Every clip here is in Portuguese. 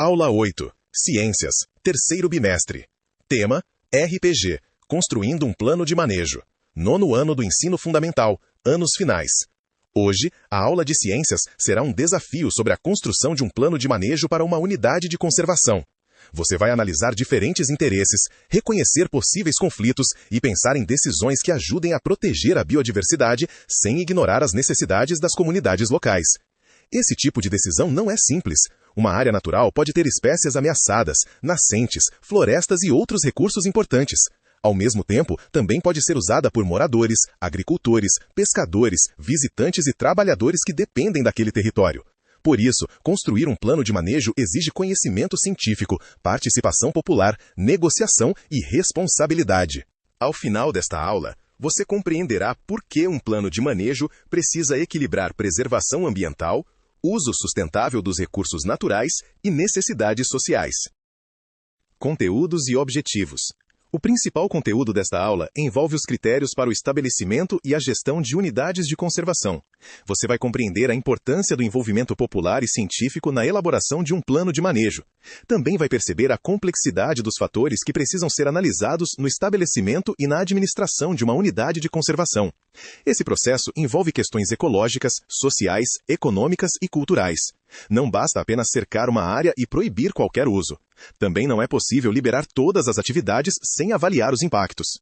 Aula 8. Ciências. Terceiro bimestre. Tema: RPG. Construindo um plano de manejo. Nono ano do ensino fundamental. Anos finais. Hoje, a aula de ciências será um desafio sobre a construção de um plano de manejo para uma unidade de conservação. Você vai analisar diferentes interesses, reconhecer possíveis conflitos e pensar em decisões que ajudem a proteger a biodiversidade sem ignorar as necessidades das comunidades locais. Esse tipo de decisão não é simples. Uma área natural pode ter espécies ameaçadas, nascentes, florestas e outros recursos importantes. Ao mesmo tempo, também pode ser usada por moradores, agricultores, pescadores, visitantes e trabalhadores que dependem daquele território. Por isso, construir um plano de manejo exige conhecimento científico, participação popular, negociação e responsabilidade. Ao final desta aula, você compreenderá por que um plano de manejo precisa equilibrar preservação ambiental, uso sustentável dos recursos naturais e necessidades sociais. Conteúdos e objetivos. O principal conteúdo desta aula envolve os critérios para o estabelecimento e a gestão de unidades de conservação. Você vai compreender a importância do envolvimento popular e científico na elaboração de um plano de manejo. Também vai perceber a complexidade dos fatores que precisam ser analisados no estabelecimento e na administração de uma unidade de conservação. Esse processo envolve questões ecológicas, sociais, econômicas e culturais. Não basta apenas cercar uma área e proibir qualquer uso. Também não é possível liberar todas as atividades sem avaliar os impactos.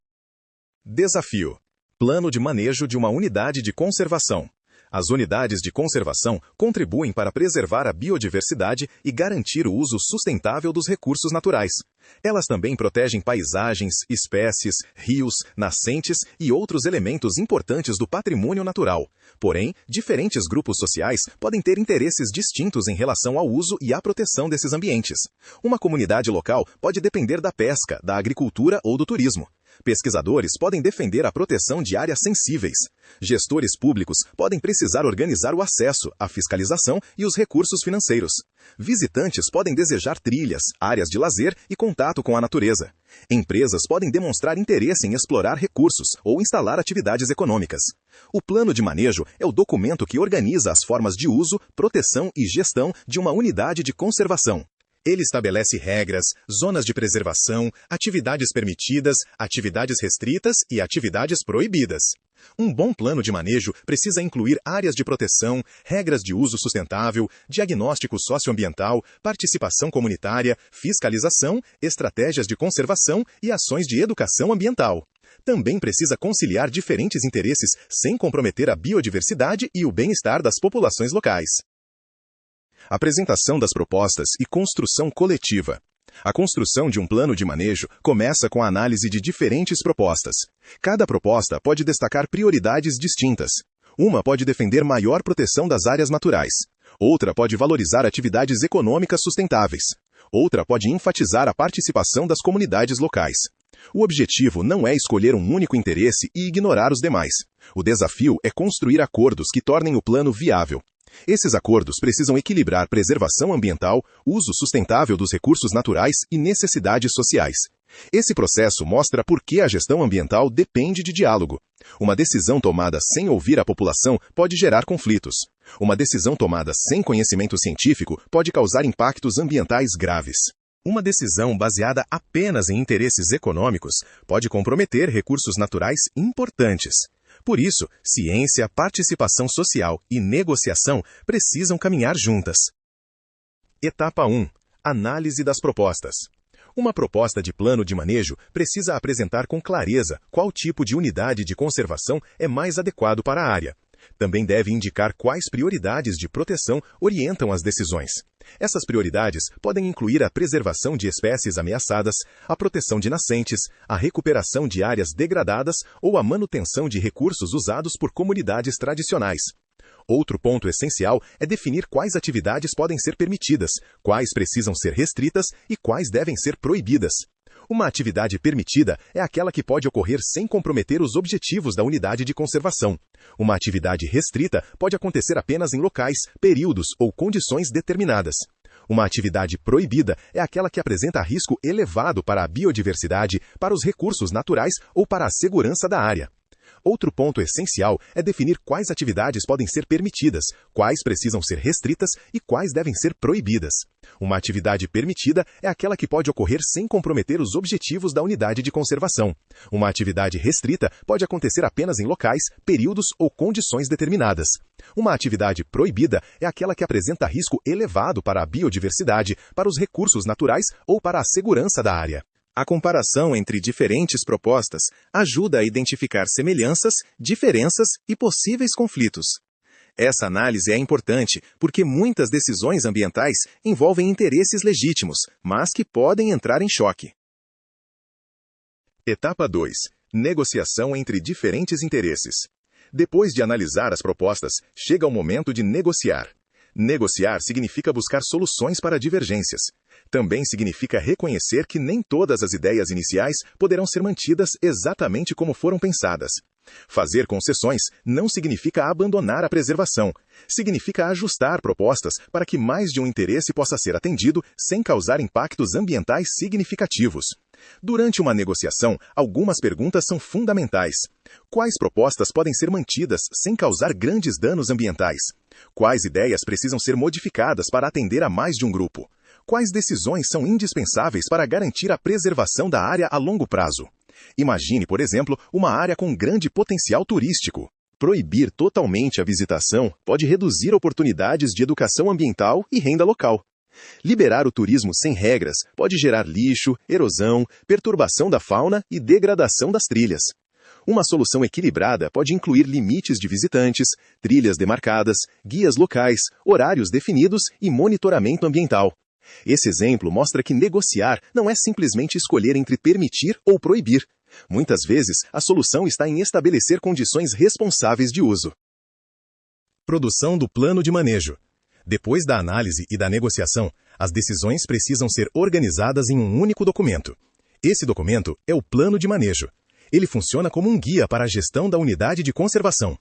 Desafio: plano de manejo de uma unidade de conservação. As unidades de conservação contribuem para preservar a biodiversidade e garantir o uso sustentável dos recursos naturais. Elas também protegem paisagens, espécies, rios, nascentes e outros elementos importantes do patrimônio natural. Porém, diferentes grupos sociais podem ter interesses distintos em relação ao uso e à proteção desses ambientes. Uma comunidade local pode depender da pesca, da agricultura ou do turismo. Pesquisadores podem defender a proteção de áreas sensíveis. Gestores públicos podem precisar organizar o acesso, a fiscalização e os recursos financeiros. Visitantes podem desejar trilhas, áreas de lazer e contato com a natureza. Empresas podem demonstrar interesse em explorar recursos ou instalar atividades econômicas. O plano de manejo é o documento que organiza as formas de uso, proteção e gestão de uma unidade de conservação. Ele estabelece regras, zonas de preservação, atividades permitidas, atividades restritas e atividades proibidas. Um bom plano de manejo precisa incluir áreas de proteção, regras de uso sustentável, diagnóstico socioambiental, participação comunitária, fiscalização, estratégias de conservação e ações de educação ambiental. Também precisa conciliar diferentes interesses sem comprometer a biodiversidade e o bem-estar das populações locais. Apresentação das propostas e construção coletiva. A construção de um plano de manejo começa com a análise de diferentes propostas. Cada proposta pode destacar prioridades distintas. Uma pode defender maior proteção das áreas naturais. Outra pode valorizar atividades econômicas sustentáveis. Outra pode enfatizar a participação das comunidades locais. O objetivo não é escolher um único interesse e ignorar os demais. O desafio é construir acordos que tornem o plano viável. Esses acordos precisam equilibrar preservação ambiental, uso sustentável dos recursos naturais e necessidades sociais. Esse processo mostra por que a gestão ambiental depende de diálogo. Uma decisão tomada sem ouvir a população pode gerar conflitos. Uma decisão tomada sem conhecimento científico pode causar impactos ambientais graves. Uma decisão baseada apenas em interesses econômicos pode comprometer recursos naturais importantes. Por isso, ciência, participação social e negociação precisam caminhar juntas. Etapa 1. Análise das propostas. Uma proposta de plano de manejo precisa apresentar com clareza qual tipo de unidade de conservação é mais adequado para a área. Também deve indicar quais prioridades de proteção orientam as decisões. Essas prioridades podem incluir a preservação de espécies ameaçadas, a proteção de nascentes, a recuperação de áreas degradadas ou a manutenção de recursos usados por comunidades tradicionais. Outro ponto essencial é definir quais atividades podem ser permitidas, quais precisam ser restritas e quais devem ser proibidas. Uma atividade permitida é aquela que pode ocorrer sem comprometer os objetivos da unidade de conservação. Uma atividade restrita pode acontecer apenas em locais, períodos ou condições determinadas. Uma atividade proibida é aquela que apresenta risco elevado para a biodiversidade, para os recursos naturais ou para a segurança da área. Outro ponto essencial é definir quais atividades podem ser permitidas, quais precisam ser restritas e quais devem ser proibidas. Uma atividade permitida é aquela que pode ocorrer sem comprometer os objetivos da unidade de conservação. Uma atividade restrita pode acontecer apenas em locais, períodos ou condições determinadas. Uma atividade proibida é aquela que apresenta risco elevado para a biodiversidade, para os recursos naturais ou para a segurança da área. A comparação entre diferentes propostas ajuda a identificar semelhanças, diferenças e possíveis conflitos. Essa análise é importante porque muitas decisões ambientais envolvem interesses legítimos, mas que podem entrar em choque. Etapa 2. Negociação entre diferentes interesses. Depois de analisar as propostas, chega o momento de negociar. Negociar significa buscar soluções para divergências. Também significa reconhecer que nem todas as ideias iniciais poderão ser mantidas exatamente como foram pensadas. Fazer concessões não significa abandonar a preservação. Significa ajustar propostas para que mais de um interesse possa ser atendido sem causar impactos ambientais significativos. Durante uma negociação, algumas perguntas são fundamentais. Quais propostas podem ser mantidas sem causar grandes danos ambientais? Quais ideias precisam ser modificadas para atender a mais de um grupo? Quais decisões são indispensáveis para garantir a preservação da área a longo prazo? Imagine, por exemplo, uma área com grande potencial turístico. Proibir totalmente a visitação pode reduzir oportunidades de educação ambiental e renda local. Liberar o turismo sem regras pode gerar lixo, erosão, perturbação da fauna e degradação das trilhas. Uma solução equilibrada pode incluir limites de visitantes, trilhas demarcadas, guias locais, horários definidos e monitoramento ambiental. Esse exemplo mostra que negociar não é simplesmente escolher entre permitir ou proibir. Muitas vezes, a solução está em estabelecer condições responsáveis de uso. Produção do plano de manejo. Depois da análise e da negociação, as decisões precisam ser organizadas em um único documento. Esse documento é o plano de manejo. Ele funciona como um guia para a gestão da unidade de conservação.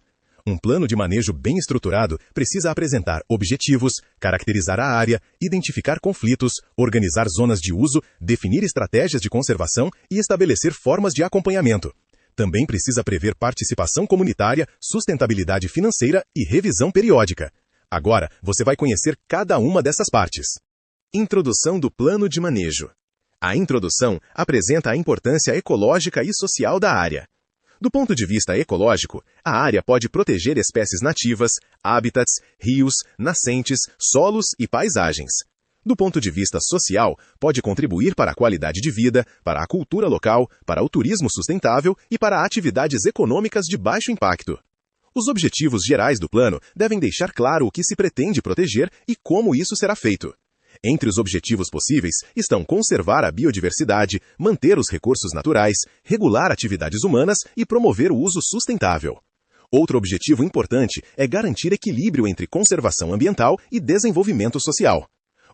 Um plano de manejo bem estruturado precisa apresentar objetivos, caracterizar a área, identificar conflitos, organizar zonas de uso, definir estratégias de conservação e estabelecer formas de acompanhamento. Também precisa prever participação comunitária, sustentabilidade financeira e revisão periódica. Agora, você vai conhecer cada uma dessas partes. Introdução do plano de manejo. A introdução apresenta a importância ecológica e social da área. Do ponto de vista ecológico, a área pode proteger espécies nativas, hábitats, rios, nascentes, solos e paisagens. Do ponto de vista social, pode contribuir para a qualidade de vida, para a cultura local, para o turismo sustentável e para atividades econômicas de baixo impacto. Os objetivos gerais do plano devem deixar claro o que se pretende proteger e como isso será feito. Entre os objetivos possíveis estão conservar a biodiversidade, manter os recursos naturais, regular atividades humanas e promover o uso sustentável. Outro objetivo importante é garantir equilíbrio entre conservação ambiental e desenvolvimento social.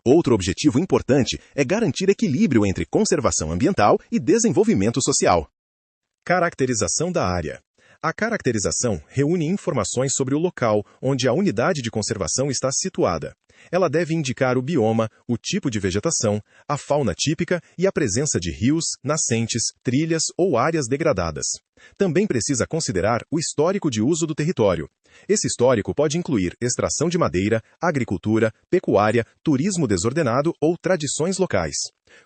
Outro objetivo importante é garantir equilíbrio entre conservação ambiental e desenvolvimento social. Caracterização da área. A caracterização reúne informações sobre o local onde a unidade de conservação está situada. Ela deve indicar o bioma, o tipo de vegetação, a fauna típica e a presença de rios, nascentes, trilhas ou áreas degradadas. Também precisa considerar o histórico de uso do território. Esse histórico pode incluir extração de madeira, agricultura, pecuária, turismo desordenado ou tradições locais.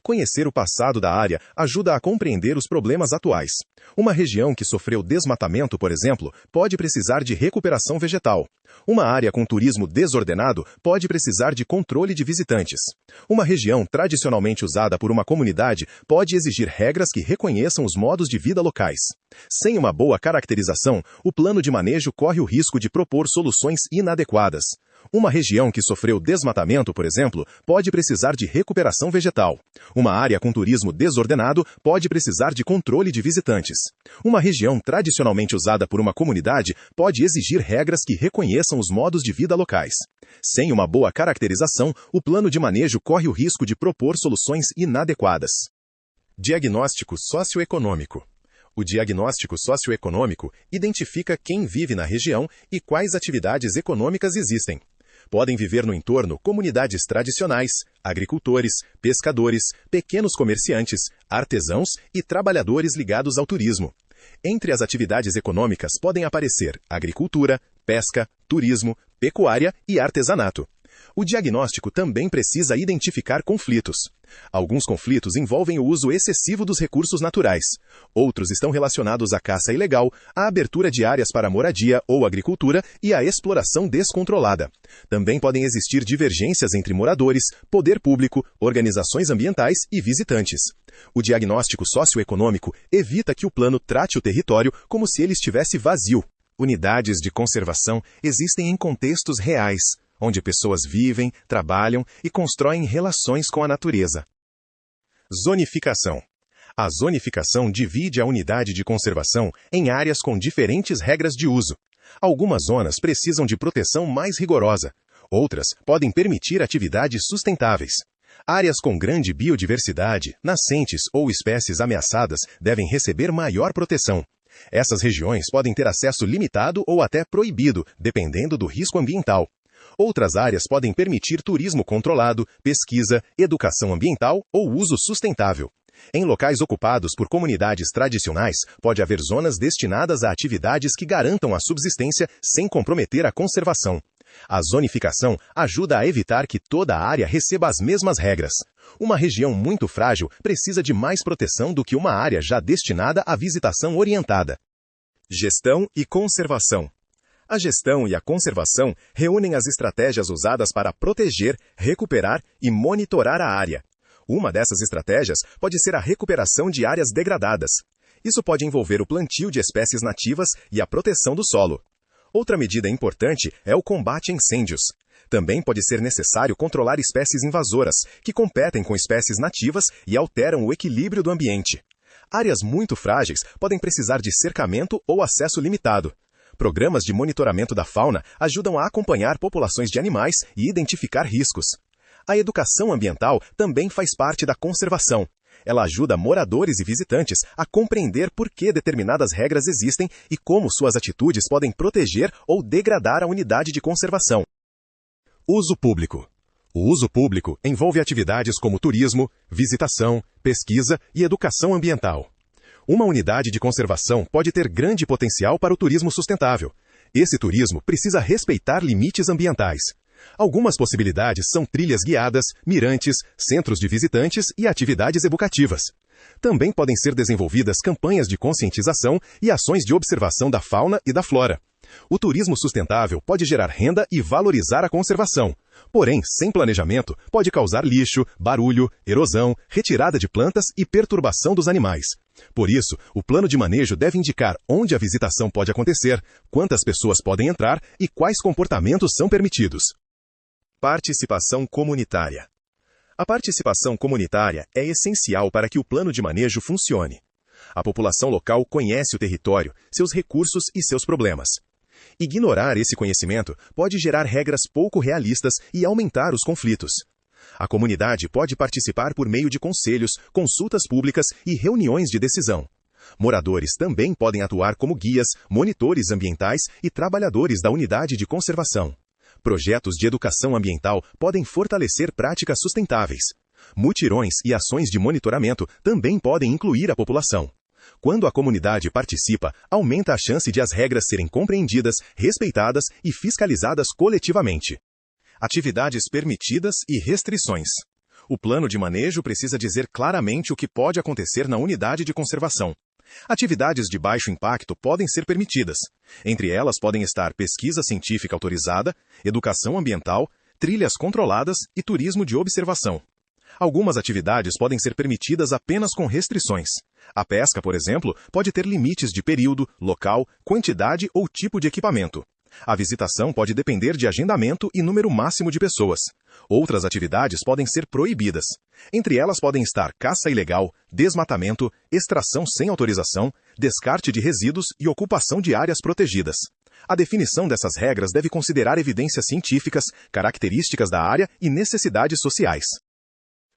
Conhecer o passado da área ajuda a compreender os problemas atuais. Uma região que sofreu desmatamento, por exemplo, pode precisar de recuperação vegetal. Uma área com turismo desordenado pode precisar de controle de visitantes. Uma região tradicionalmente usada por uma comunidade pode exigir regras que reconheçam os modos de vida locais. Sem uma boa caracterização, o plano de manejo corre o risco de propor soluções inadequadas. Uma região que sofreu desmatamento, por exemplo, pode precisar de recuperação vegetal. Uma área com turismo desordenado pode precisar de controle de visitantes. Uma região tradicionalmente usada por uma comunidade pode exigir regras que reconheçam os modos de vida locais. Sem uma boa caracterização, o plano de manejo corre o risco de propor soluções inadequadas. Diagnóstico socioeconômico. O diagnóstico socioeconômico identifica quem vive na região e quais atividades econômicas existem. Podem viver no entorno comunidades tradicionais, agricultores, pescadores, pequenos comerciantes, artesãos e trabalhadores ligados ao turismo. Entre as atividades econômicas podem aparecer agricultura, pesca, turismo, pecuária e artesanato. O diagnóstico também precisa identificar conflitos. Alguns conflitos envolvem o uso excessivo dos recursos naturais. Outros estão relacionados à caça ilegal, à abertura de áreas para moradia ou agricultura e à exploração descontrolada. Também podem existir divergências entre moradores, poder público, organizações ambientais e visitantes. O diagnóstico socioeconômico evita que o plano trate o território como se ele estivesse vazio. Unidades de conservação existem em contextos reais, onde pessoas vivem, trabalham e constroem relações com a natureza. Zonificação. A zonificação divide a unidade de conservação em áreas com diferentes regras de uso. Algumas zonas precisam de proteção mais rigorosa. Outras podem permitir atividades sustentáveis. Áreas com grande biodiversidade, nascentes ou espécies ameaçadas devem receber maior proteção. Essas regiões podem ter acesso limitado ou até proibido, dependendo do risco ambiental. Outras áreas podem permitir turismo controlado, pesquisa, educação ambiental ou uso sustentável. Em locais ocupados por comunidades tradicionais, pode haver zonas destinadas a atividades que garantam a subsistência sem comprometer a conservação. A zonificação ajuda a evitar que toda a área receba as mesmas regras. Uma região muito frágil precisa de mais proteção do que uma área já destinada à visitação orientada. Gestão e conservação. A gestão e a conservação reúnem as estratégias usadas para proteger, recuperar e monitorar a área. Uma dessas estratégias pode ser a recuperação de áreas degradadas. Isso pode envolver o plantio de espécies nativas e a proteção do solo. Outra medida importante é o combate a incêndios. Também pode ser necessário controlar espécies invasoras, que competem com espécies nativas e alteram o equilíbrio do ambiente. Áreas muito frágeis podem precisar de cercamento ou acesso limitado. Programas de monitoramento da fauna ajudam a acompanhar populações de animais e identificar riscos. A educação ambiental também faz parte da conservação. Ela ajuda moradores e visitantes a compreender por que determinadas regras existem e como suas atitudes podem proteger ou degradar a unidade de conservação. Uso público. O uso público envolve atividades como turismo, visitação, pesquisa e educação ambiental. Uma unidade de conservação pode ter grande potencial para o turismo sustentável. Esse turismo precisa respeitar limites ambientais. Algumas possibilidades são trilhas guiadas, mirantes, centros de visitantes e atividades educativas. Também podem ser desenvolvidas campanhas de conscientização e ações de observação da fauna e da flora. O turismo sustentável pode gerar renda e valorizar a conservação. Porém, sem planejamento, pode causar lixo, barulho, erosão, retirada de plantas e perturbação dos animais. Por isso, o plano de manejo deve indicar onde a visitação pode acontecer, quantas pessoas podem entrar e quais comportamentos são permitidos. Participação comunitária. A participação comunitária é essencial para que o plano de manejo funcione. A população local conhece o território, seus recursos e seus problemas. Ignorar esse conhecimento pode gerar regras pouco realistas e aumentar os conflitos. A comunidade pode participar por meio de conselhos, consultas públicas e reuniões de decisão. Moradores também podem atuar como guias, monitores ambientais e trabalhadores da unidade de conservação. Projetos de educação ambiental podem fortalecer práticas sustentáveis. Mutirões e ações de monitoramento também podem incluir a população. Quando a comunidade participa, aumenta a chance de as regras serem compreendidas, respeitadas e fiscalizadas coletivamente. Atividades permitidas e restrições. O plano de manejo precisa dizer claramente o que pode acontecer na unidade de conservação. Atividades de baixo impacto podem ser permitidas. Entre elas podem estar pesquisa científica autorizada, educação ambiental, trilhas controladas e turismo de observação. Algumas atividades podem ser permitidas apenas com restrições. A pesca, por exemplo, pode ter limites de período, local, quantidade ou tipo de equipamento. A visitação pode depender de agendamento e número máximo de pessoas. Outras atividades podem ser proibidas. Entre elas podem estar caça ilegal, desmatamento, extração sem autorização, descarte de resíduos e ocupação de áreas protegidas. A definição dessas regras deve considerar evidências científicas, características da área e necessidades sociais.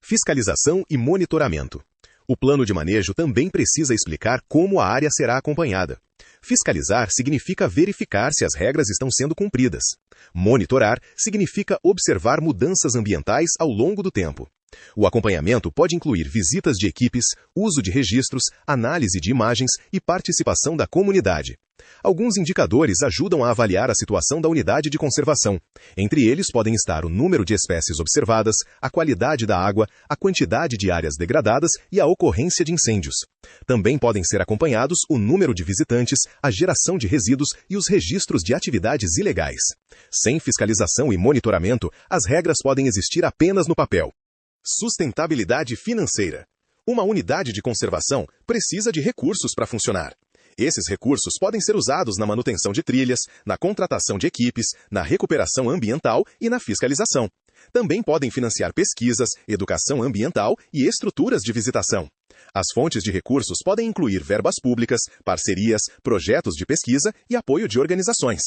Fiscalização e monitoramento. O plano de manejo também precisa explicar como a área será acompanhada. Fiscalizar significa verificar se as regras estão sendo cumpridas. Monitorar significa observar mudanças ambientais ao longo do tempo. O acompanhamento pode incluir visitas de equipes, uso de registros, análise de imagens e participação da comunidade. Alguns indicadores ajudam a avaliar a situação da unidade de conservação. Entre eles podem estar o número de espécies observadas, a qualidade da água, a quantidade de áreas degradadas e a ocorrência de incêndios. Também podem ser acompanhados o número de visitantes, a geração de resíduos e os registros de atividades ilegais. Sem fiscalização e monitoramento, as regras podem existir apenas no papel. Sustentabilidade financeira. Uma unidade de conservação precisa de recursos para funcionar. Esses recursos podem ser usados na manutenção de trilhas, na contratação de equipes, na recuperação ambiental e na fiscalização. Também podem financiar pesquisas, educação ambiental e estruturas de visitação. As fontes de recursos podem incluir verbas públicas, parcerias, projetos de pesquisa e apoio de organizações.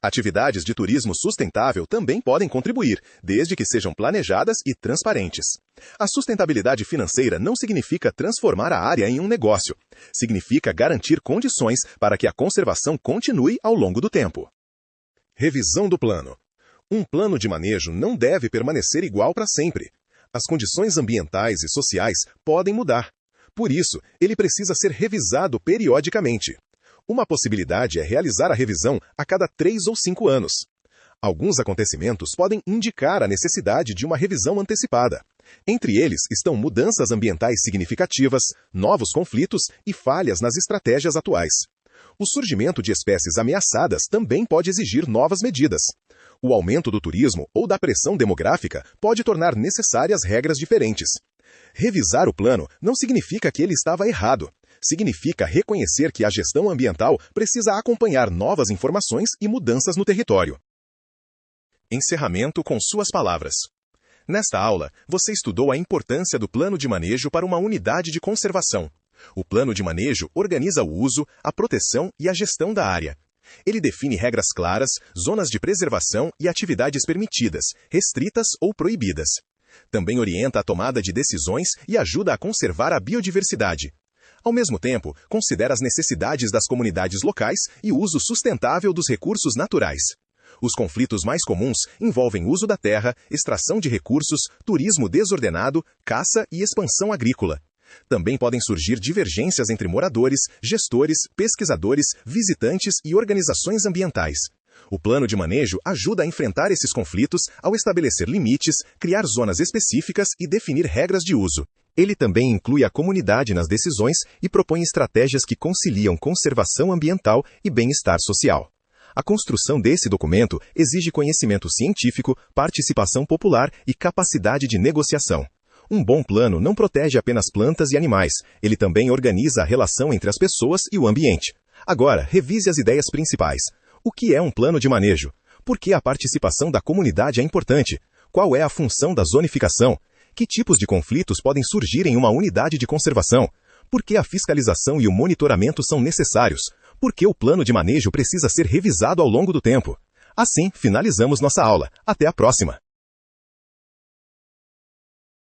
Atividades de turismo sustentável também podem contribuir, desde que sejam planejadas e transparentes. A sustentabilidade financeira não significa transformar a área em um negócio. Significa garantir condições para que a conservação continue ao longo do tempo. Revisão do plano. Um plano de manejo não deve permanecer igual para sempre. As condições ambientais e sociais podem mudar. Por isso, ele precisa ser revisado periodicamente. Uma possibilidade é realizar a revisão a cada 3 ou 5 anos. Alguns acontecimentos podem indicar a necessidade de uma revisão antecipada. Entre eles estão mudanças ambientais significativas, novos conflitos e falhas nas estratégias atuais. O surgimento de espécies ameaçadas também pode exigir novas medidas. O aumento do turismo ou da pressão demográfica pode tornar necessárias regras diferentes. Revisar o plano não significa que ele estava errado. Significa reconhecer que a gestão ambiental precisa acompanhar novas informações e mudanças no território. Encerramento com suas palavras. Nesta aula, você estudou a importância do plano de manejo para uma unidade de conservação. O plano de manejo organiza o uso, a proteção e a gestão da área. Ele define regras claras, zonas de preservação e atividades permitidas, restritas ou proibidas. Também orienta a tomada de decisões e ajuda a conservar a biodiversidade. Ao mesmo tempo, considera as necessidades das comunidades locais e o uso sustentável dos recursos naturais. Os conflitos mais comuns envolvem uso da terra, extração de recursos, turismo desordenado, caça e expansão agrícola. Também podem surgir divergências entre moradores, gestores, pesquisadores, visitantes e organizações ambientais. O plano de manejo ajuda a enfrentar esses conflitos ao estabelecer limites, criar zonas específicas e definir regras de uso. Ele também inclui a comunidade nas decisões e propõe estratégias que conciliam conservação ambiental e bem-estar social. A construção desse documento exige conhecimento científico, participação popular e capacidade de negociação. Um bom plano não protege apenas plantas e animais, ele também organiza a relação entre as pessoas e o ambiente. Agora, revise as ideias principais. O que é um plano de manejo? Por que a participação da comunidade é importante? Qual é a função da zonificação? Que tipos de conflitos podem surgir em uma unidade de conservação? Por que a fiscalização e o monitoramento são necessários? Por que o plano de manejo precisa ser revisado ao longo do tempo? Assim, finalizamos nossa aula. Até a próxima!